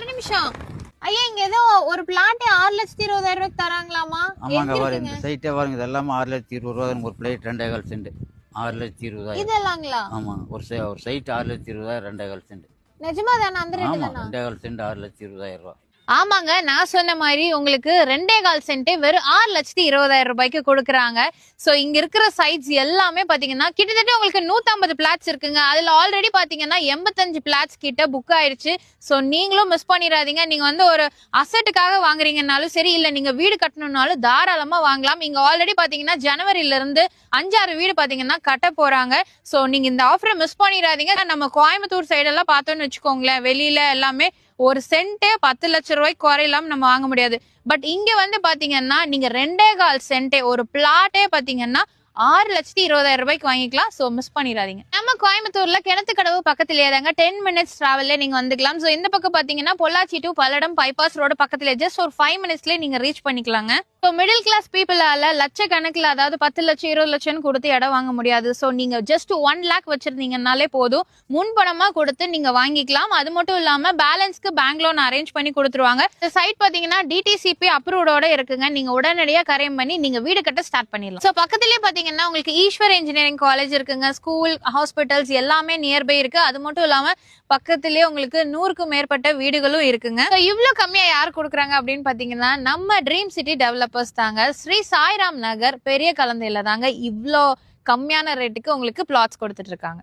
ஒரு நிமிஷம் ஐயா, இங்க ஏதோ ஒரு பிளாட் 6,20,000 தராங்களாமா? ஆமாங்க, பாருங்க இந்த சைட்டே பாருங்க, இது எல்லாமே 6,20,000 ஒரு பிளேட் 2,15 சென்ட் 6,20,000. இதெல்லாங்களா? ஆமா, ஒரு சைட் 6,20,000 2,15 சென்ட். நிஜமா தானே? அந்த ரேட் ஆமா, தானா? 2,15 சென்ட் 6,20,000. ஆமாங்க, நான் சொன்ன மாதிரி உங்களுக்கு 2.25 சென்ட் வெறும் 6,20,000 கொடுக்குறாங்க. ஸோ இங்க இருக்கிற சைட்ஸ் எல்லாமே பாத்தீங்கன்னா கிட்டத்தட்ட உங்களுக்கு 150 பிளாட்ஸ் இருக்குங்க. அதுல ஆல்ரெடி பாத்தீங்கன்னா 85 பிளாட்ஸ் கிட்ட புக் ஆயிடுச்சு. ஸோ நீங்களும் மிஸ் பண்ணிடாதீங்க. நீங்க வந்து ஒரு அசட்டுக்காக வாங்குறீங்கன்னாலும் சரி, இல்ல நீங்க வீடு கட்டணும்னாலும் தாராளமா வாங்கலாம். இங்க ஆல்ரெடி பாத்தீங்கன்னா ஜனவரில இருந்து 5-6 வீடு பாத்தீங்கன்னா கட்ட போறாங்க. ஸோ நீங்க இந்த ஆஃபரை மிஸ் பண்ணிடாதீங்க. நம்ம கோயம்புத்தூர் சைடெல்லாம் பார்த்தோம்னு வச்சுக்கோங்களேன், வெளியில எல்லாமே ஒரு சென்ட்டே 10 லட்சம் ரூபாய்க்கு குறையலாம் நம்ம வாங்க முடியாது. பட் இங்க வந்து பாத்தீங்கன்னா நீங்க 2.25 சென்ட்டே ஒரு பிளாட்டே பாத்தீங்கன்னா 6,20,000 வாங்கிக்கலாம். சோ மிஸ் பண்ணிடாதீங்க. நம்ம கோயம்புத்தூர்ல கிணத்துக்கடவு பக்கத்திலேயே தாங்க 10 மினிட்ஸ் டிராவல்ல நீங்க வந்துக்கலாம். சோ இந்த பக்கம் பாத்தீங்கன்னா Pollachi to Palladam bypass road பக்கத்துல ஜஸ்ட் ஒரு 5 மினிட்ஸ்ல நீங்க ரீச் பண்ணிக்கலாங்க. ஸோ மிடில் கிளாஸ் பீப்புளால லட்சக்கணக்கில், அதாவது 10 லட்சம் 20 லட்சம் கொடுத்து இடம் வாங்க முடியாது. ஸோ நீங்க ஜஸ்ட் 1 லேக் வச்சிருந்தீங்கன்னாலே போதும், முன்பணமா கொடுத்து நீங்க வாங்கிக்கலாம். அது மட்டும் இல்லாம பேலன்ஸ்க்கு பேங்க் லோன் அரேஞ்ச் பண்ணி கொடுத்துருவாங்க. இந்த சைட் பாத்தீங்கன்னா டிடிசிபி அப்ரூவ்டோட இருக்குங்க. நீங்க உடனடியாக கரையம் பண்ணி நீங்க வீடு கட்ட ஸ்டார்ட் பண்ணிடலாம். ஸோ பக்கத்திலேயே பாத்தீங்கன்னா உங்களுக்கு ஈஸ்வர் இன்ஜினியரிங் காலேஜ் இருக்குங்க. ஸ்கூல், ஹாஸ்பிட்டல்ஸ் எல்லாமே நியர்பை இருக்கு. அது மட்டும் இல்லாம பக்கத்திலேயே உங்களுக்கு 100க்கும் மேற்பட்ட வீடுகளும் இருக்குங்க. இவ்வளவு கம்மியா யார் கொடுக்குறாங்க அப்படின்னு பாத்தீங்கன்னா நம்ம ட்ரீம் சிட்டி டெவலப்பர்ஸ் தாங்க. ஸ்ரீ சாய்ராம் நகர் பெரிய கலந்தையில தாங்க இவ்வளோ கம்மியான ரேட்டுக்கு உங்களுக்கு பிளாட்ஸ் கொடுத்துட்டு இருக்காங்க.